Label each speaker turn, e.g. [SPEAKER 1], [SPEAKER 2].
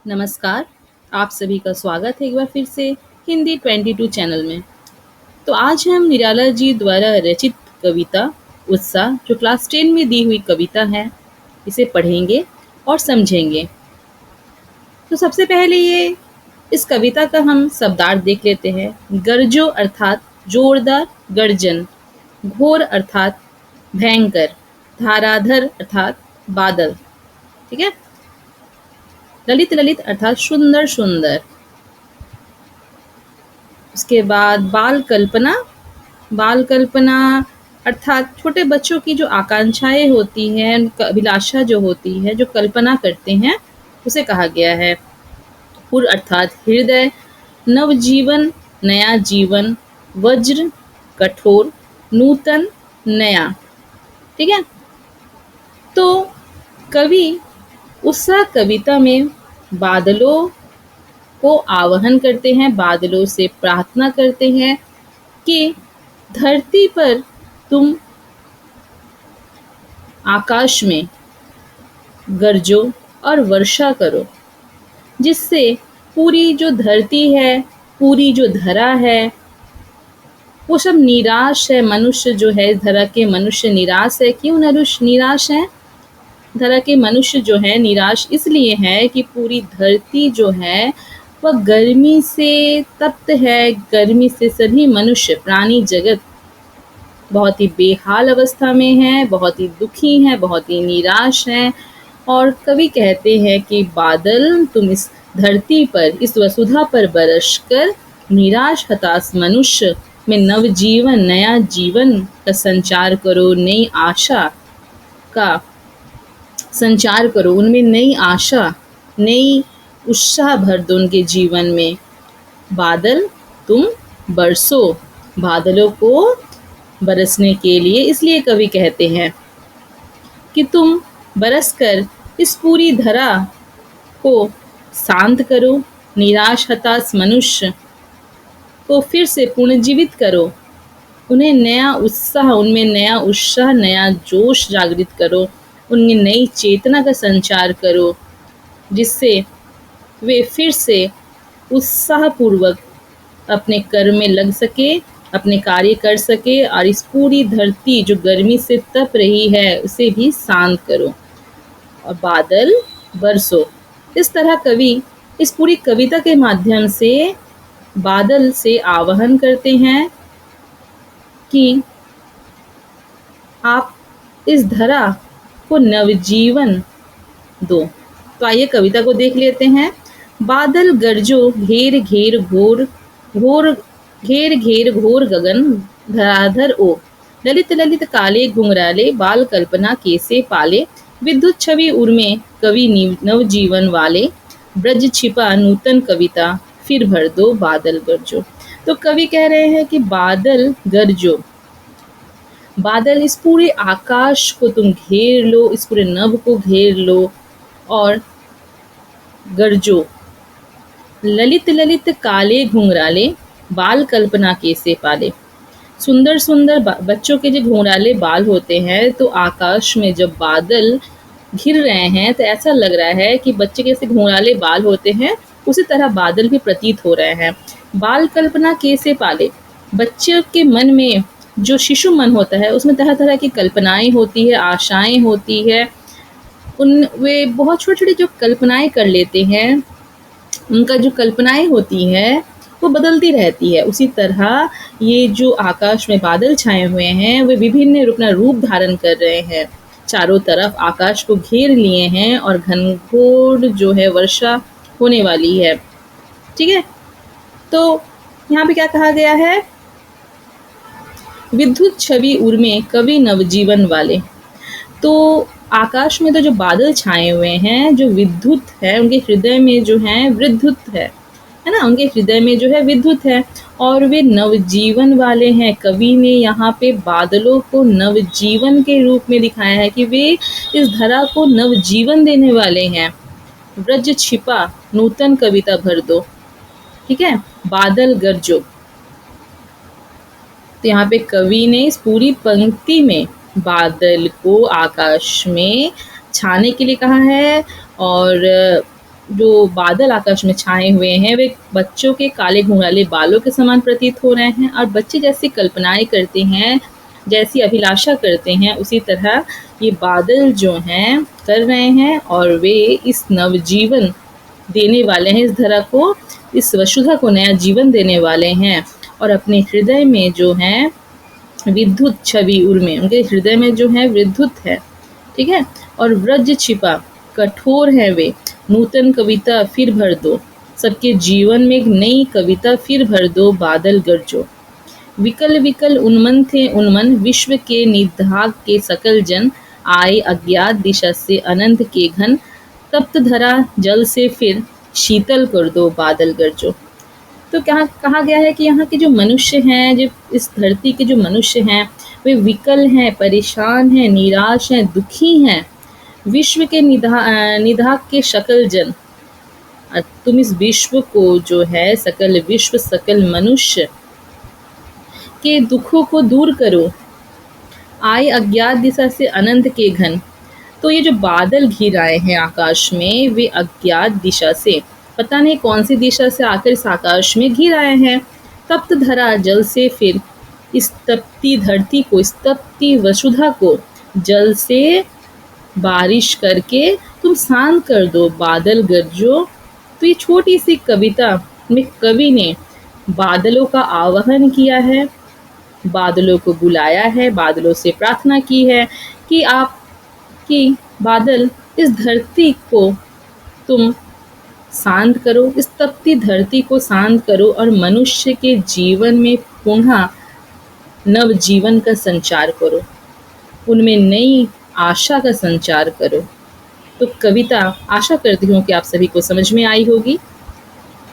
[SPEAKER 1] नमस्कार। आप सभी का स्वागत है एक बार फिर से हिंदी 22 चैनल में। तो आज हम निराला जी द्वारा रचित कविता उत्साह जो क्लास 10 में दी हुई कविता है, इसे पढ़ेंगे और समझेंगे। तो सबसे पहले ये इस कविता का हम शब्दार्थ देख लेते हैं। गर्जो अर्थात जोरदार गर्जन, घोर अर्थात भयंकर, धाराधर अर्थात बादल। ठीक है। ललित ललित अर्थात सुंदर सुंदर। उसके बाद बाल कल्पना अर्थात छोटे बच्चों की जो आकांक्षाएं होती हैं, उनका अभिलाषा जो होती है, जो कल्पना करते हैं, उसे कहा गया है। पुर अर्थात हृदय, नवजीवन नया जीवन, वज्र कठोर, नूतन नया। ठीक है। तो कवि उत्साह कविता में बादलों को आवाहन करते हैं, बादलों से प्रार्थना करते हैं कि धरती पर तुम आकाश में गरजो और वर्षा करो, जिससे पूरी जो धरती है, पूरी जो धरा है, वो सब निराश है। मनुष्य जो है, धरा के मनुष्य निराश है। क्यों निराश है? धरा के मनुष्य जो है निराश इसलिए है कि पूरी धरती जो है वह गर्मी से तप्त है। गर्मी से सभी मनुष्य प्राणी जगत बहुत ही बेहाल अवस्था में है, बहुत ही दुखी हैं, बहुत ही निराश हैं। और कवि कहते हैं कि बादल तुम इस धरती पर, इस वसुधा पर बरस कर निराश हताश मनुष्य में नवजीवन नया जीवन का संचार करो, नई आशा का संचार करो, उनमें नई आशा, नई उत्साह भर दो उनके जीवन में। बादल तुम बरसो, बादलों को बरसने के लिए इसलिए कवि कहते हैं कि तुम बरस कर इस पूरी धरा को शांत करो, निराश हताश मनुष्य को फिर से पुनर्जीवित करो, उन्हें नया उत्साह, उनमें नया उत्साह, नया जोश जागृत करो, उनमें नई चेतना का संचार करो, जिससे वे फिर से उत्साहपूर्वक अपने कर्म में लग सके, अपने कार्य कर सके और इस पूरी धरती जो गर्मी से तप रही है उसे भी शांत करो और बादल बरसो। इस तरह कवि इस पूरी कविता के माध्यम से बादल से आवाहन करते हैं कि आप इस धरा को नवजीवन दो। तो आइए कविता को देख लेते हैं। बादल गरजो घेर घेर घोर, घोर घेर घेर घोर गगन, धराधर ओ, ललित ललित काले घुंघराले, बाल कल्पना कैसे पाले, विद्युत छवि उर्मे कवि नवजीवन वाले, ब्रज छिपा नूतन कविता, फिर भर दो बादल गरजो। तो कवि कह रहे हैं कि बादल गरजो, बादल इस पूरे आकाश को तुम घेर लो, इस पूरे नभ को घेर लो और गरजो। ललित ललित काले घुंघराले, बाल कल्पना कैसे पाले। सुंदर सुंदर बच्चों के जो घुंघराले बाल होते हैं, तो आकाश में जब बादल घिर रहे हैं तो ऐसा लग रहा है कि बच्चे के जैसे घुंघराले बाल होते हैं, उसी तरह बादल भी प्रतीत हो रहे हैं। बाल कल्पना कैसे पाले, बच्चे के मन में जो शिशु मन होता है उसमें तरह तरह की कल्पनाएं होती है, आशाएं होती है। वे बहुत छोटी छोटी जो कल्पनाएं कर लेते हैं, उनका जो कल्पनाएं होती है वो बदलती रहती है। उसी तरह ये जो आकाश में बादल छाए हुए हैं वे विभिन्न अपना रूप धारण कर रहे हैं, चारों तरफ आकाश को घेर लिए हैं और घनघोर जो है वर्षा होने वाली है। ठीक है। तो यहाँ पे क्या कहा गया है, विद्युत छवि उर्मे कवि नवजीवन वाले। तो आकाश में तो जो बादल छाए हुए हैं, जो विद्युत है, उनके हृदय में जो है विद्युत है ना, उनके हृदय में जो है विद्युत है और वे नवजीवन वाले हैं। कवि ने यहाँ पे बादलों को नवजीवन के रूप में दिखाया है कि वे इस धरा को नवजीवन देने वाले हैं। ब्रज छिपा नूतन कविता भर दो। ठीक है। बादल गरजो, तो यहाँ पे कवि ने इस पूरी पंक्ति में बादल को आकाश में छाने के लिए कहा है और जो बादल आकाश में छाए हुए हैं वे बच्चों के काले घुंघराले बालों के समान प्रतीत हो रहे हैं और बच्चे जैसी कल्पनाएं करते हैं, जैसी अभिलाषा करते हैं, उसी तरह ये बादल जो हैं कर रहे हैं और वे इस नवजीवन देने वाले हैं, इस धरा को, इस वसुधा को नया जीवन देने वाले हैं। और अपने हृदय में जो है विद्युत छवि उर्मे, उनके हृदय में जो है विद्युत है, ठीक है। और व्रज छिपा कठोर है वे, नूतन कविता फिर भर दो, सबके जीवन में एक नई कविता फिर भर दो, बादल गरजो। विकल विकल उन्मन थे उन्मन, विश्व के निधाग के सकल जन, आए अज्ञात दिशा से अनंत के घन, तप्त धरा जल से फिर शीतल कर दो, बादल गरजो। तो क्या कहा गया है कि यहाँ के जो मनुष्य हैं, जो इस धरती के जो मनुष्य हैं, वे विकल हैं, परेशान हैं, निराश हैं, दुखी हैं। विश्व के निधाक के शकल जन, तुम इस विश्व को जो है, सकल विश्व, सकल मनुष्य के दुखों को दूर करो। आए अज्ञात दिशा से अनंत के घन, तो ये जो बादल घिर आए हैं आकाश में, वे अज्ञात दिशा से, पता नहीं कौन सी दिशा से आकर इस आकाश में घिर आए हैं। तप्त धरा जल से फिर इस तपती धरती को, इस तपती वसुधा को जल से बारिश करके तुम शांत कर दो, बादल गरजो। तो ये छोटी सी कविता में कवि ने बादलों का आवाहन किया है, बादलों को बुलाया है, बादलों से प्रार्थना की है कि आप कि बादल इस धरती को तुम शांत करो, इस तपती धरती को शांत करो और मनुष्य के जीवन में पुनः नव जीवन का संचार करो, उनमें नई आशा का संचार करो। तो कविता आशा करती हूँ कि आप सभी को समझ में आई होगी।